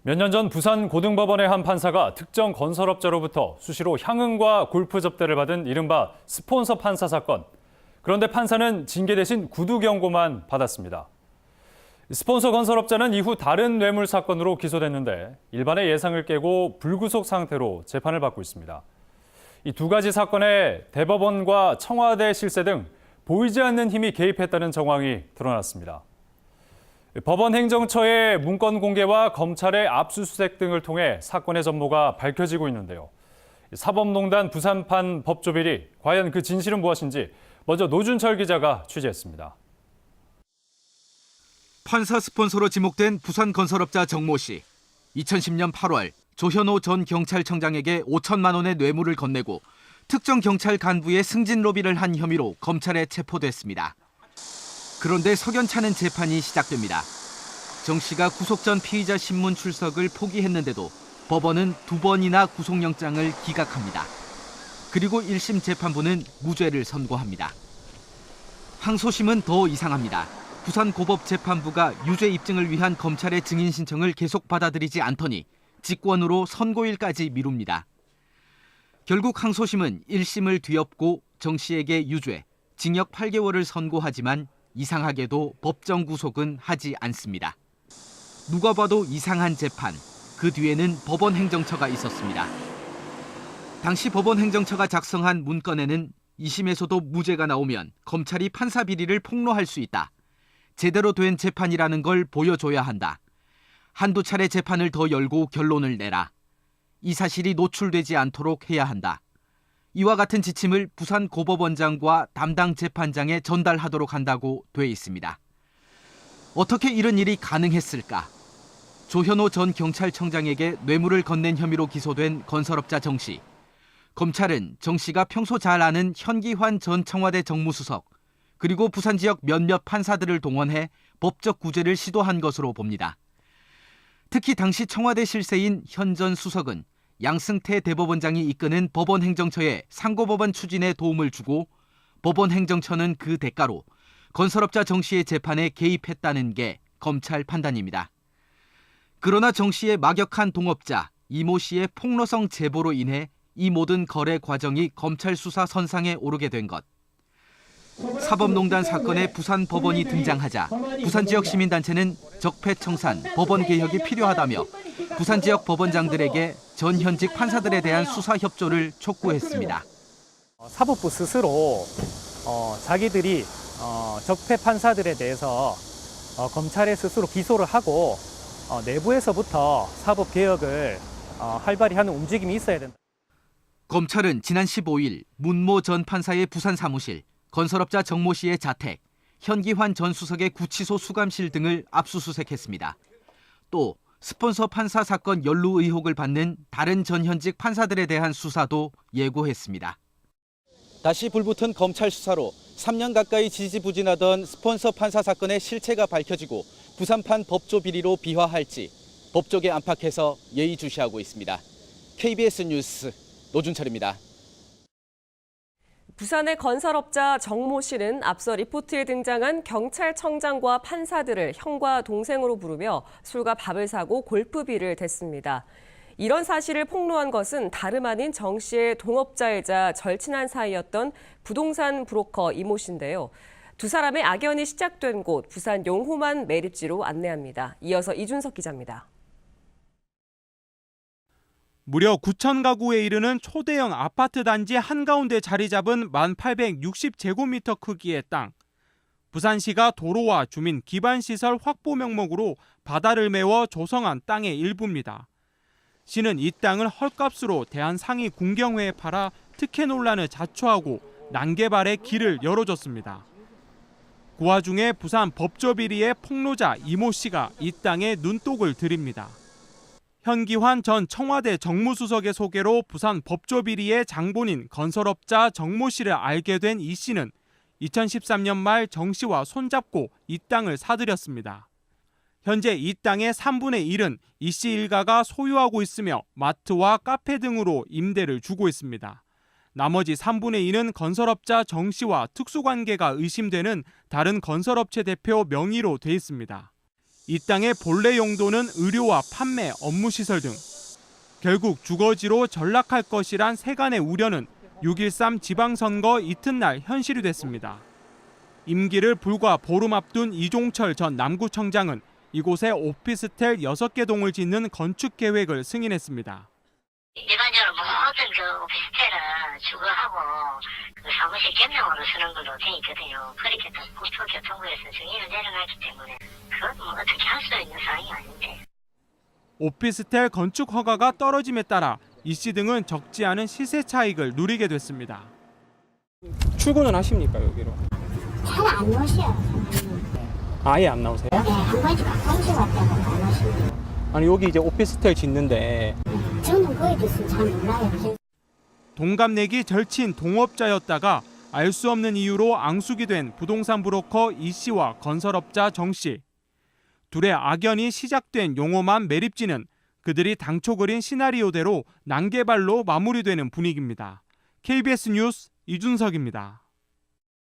몇 년 전 부산 고등법원의 한 판사가 특정 건설업자로부터 수시로 향응과 골프 접대를 받은 이른바 스폰서 판사 사건. 그런데 판사는 징계 대신 구두 경고만 받았습니다. 스폰서 건설업자는 이후 다른 뇌물 사건으로 기소됐는데 일반의 예상을 깨고 불구속 상태로 재판을 받고 있습니다. 이 두 가지 사건에 대법원과 청와대 실세 등 보이지 않는 힘이 개입했다는 정황이 드러났습니다. 법원 행정처의 문건 공개와 검찰의 압수수색 등을 통해 사건의 전모가 밝혀지고 있는데요. 사법농단 부산판 법조비리, 과연 그 진실은 무엇인지 먼저 노준철 기자가 취재했습니다. 판사 스폰서로 지목된 부산 건설업자 정모 씨. 2010년 8월 조현오 전 경찰청장에게 5천만 원의 뇌물을 건네고 특정 경찰 간부의 승진 로비를 한 혐의로 검찰에 체포됐습니다. 그런데 석연찮은 재판이 시작됩니다. 정 씨가 구속 전 피의자 신문 출석을 포기했는데도 법원은 2번이나 구속영장을 기각합니다. 그리고 1심 재판부는 무죄를 선고합니다. 항소심은 더 이상합니다. 부산고법재판부가 유죄 입증을 위한 검찰의 증인 신청을 계속 받아들이지 않더니 직권으로 선고일까지 미룹니다. 결국 항소심은 1심을 뒤엎고 정 씨에게 유죄, 징역 8개월을 선고하지만 이상하게도 법정 구속은 하지 않습니다. 누가 봐도 이상한 재판, 그 뒤에는 법원 행정처가 있었습니다. 당시 법원 행정처가 작성한 문건에는 2심에서도 무죄가 나오면 검찰이 판사 비리를 폭로할 수 있다. 제대로 된 재판이라는 걸 보여줘야 한다. 한두 차례 재판을 더 열고 결론을 내라. 이 사실이 노출되지 않도록 해야 한다. 이와 같은 지침을 부산고법원장과 담당 재판장에 전달하도록 한다고 돼 있습니다. 어떻게 이런 일이 가능했을까? 조현오 전 경찰청장에게 뇌물을 건넨 혐의로 기소된 건설업자 정 씨. 검찰은 정 씨가 평소 잘 아는 현기환 전 청와대 정무수석, 그리고 부산 지역 몇몇 판사들을 동원해 법적 구제를 시도한 것으로 봅니다. 특히 당시 청와대 실세인 현 전 수석은 양승태 대법원장이 이끄는 법원 행정처에 상고법원 추진에 도움을 주고 법원 행정처는 그 대가로 건설업자 정 씨의 재판에 개입했다는 게 검찰 판단입니다. 그러나 정 씨의 막역한 동업자 이모 씨의 폭로성 제보로 인해 이 모든 거래 과정이 검찰 수사 선상에 오르게 된 것. 사법농단 사건에 부산 법원이 등장하자 부산 지역 시민단체는 적폐청산, 법원 개혁이 필요하다며 부산 지역 법원장들에게 전 현직 판사들에 대한 수사 협조를 촉구했습니다. 사법부 스스로 자기들이 적폐 판사들에 대해서 검찰에 스스로 기소를 하고 내부에서부터 사법 개혁을 활발히 하는 움직임이 있어야 된다. 검찰은 지난 15일 문모 전 판사의 부산 사무실, 건설업자 정모 씨의 자택, 현기환 전 수석의 구치소 수감실 등을 압수수색했습니다. 또 스폰서 판사 사건 연루 의혹을 받는 다른 전현직 판사들에 대한 수사도 예고했습니다. 다시 불붙은 검찰 수사로 3년 가까이 지지부진하던 스폰서 판사 사건의 실체가 밝혀지고 부산판 법조 비리로 비화할지 법조계 안팎에서 예의주시하고 있습니다. KBS 뉴스 노준철입니다. 부산의 건설업자 정모 씨는 앞서 리포트에 등장한 경찰청장과 판사들을 형과 동생으로 부르며 술과 밥을 사고 골프비를 댔습니다. 이런 사실을 폭로한 것은 다름 아닌 정 씨의 동업자이자 절친한 사이였던 부동산 브로커 이모 씨인데요. 두 사람의 악연이 시작된 곳 부산 용호만 매립지로 안내합니다. 이어서 이준석 기자입니다. 무려 9천 가구에 이르는 초대형 아파트 단지 한가운데 자리 잡은 1,860제곱미터 크기의 땅. 부산시가 도로와 주민 기반시설 확보 명목으로 바다를 메워 조성한 땅의 일부입니다. 시는 이 땅을 헐값으로 대한상위 궁경회에 팔아 특혜 논란을 자초하고 난개발의 길을 열어줬습니다. 그 와중에 부산 법조비리의 폭로자 이모 씨가 이 땅에 눈독을 들입니다. 현기환 전 청와대 정무수석의 소개로 부산 법조비리의 장본인 건설업자 정모 씨를 알게 된 이 씨는 2013년 말 정 씨와 손잡고 이 땅을 사들였습니다. 현재 이 땅의 3분의 1은 이 씨 일가가 소유하고 있으며 마트와 카페 등으로 임대를 주고 있습니다. 나머지 3분의 2는 건설업자 정 씨와 특수관계가 의심되는 다른 건설업체 대표 명의로 돼 있습니다. 이 땅의 본래 용도는 의료와 판매, 업무시설 등. 결국 주거지로 전락할 것이란 세간의 우려는 6.13 지방선거 이튿날 현실이 됐습니다. 임기를 불과 보름 앞둔 이종철 전 남구청장은 이곳에 오피스텔 6개 동을 짓는 건축 계획을 승인했습니다. 일반적으로 모든 오피스텔은 주거하고 사무실 겸용으로 쓰는 걸로 돼 있거든요. 그렇게 또 국토교통부에서 승인을 내려놨기 때문에 그건 어떻게 할 수 있는 사항이 아닌데. 오피스텔 건축 허가가 떨어짐에 따라 이 씨 등은 적지 않은 시세 차익을 누리게 됐습니다. 출근은 하십니까 여기로? 잘 안 오셔요. 아예 안 나오세요? 네, 한 번씩 가끔씩 왔다가 안 오시고. 아니 여기 이제 오피스텔 짓는데 저는 거기에 대해서 잘 몰라요. 동갑내기 절친 동업자였다가 알 수 없는 이유로 앙숙이 된 부동산 브로커 이 씨와 건설업자 정 씨. 둘의 악연이 시작된 용호만 매립지는 그들이 당초 그린 시나리오대로 난개발로 마무리되는 분위기입니다. KBS 뉴스 이준석입니다.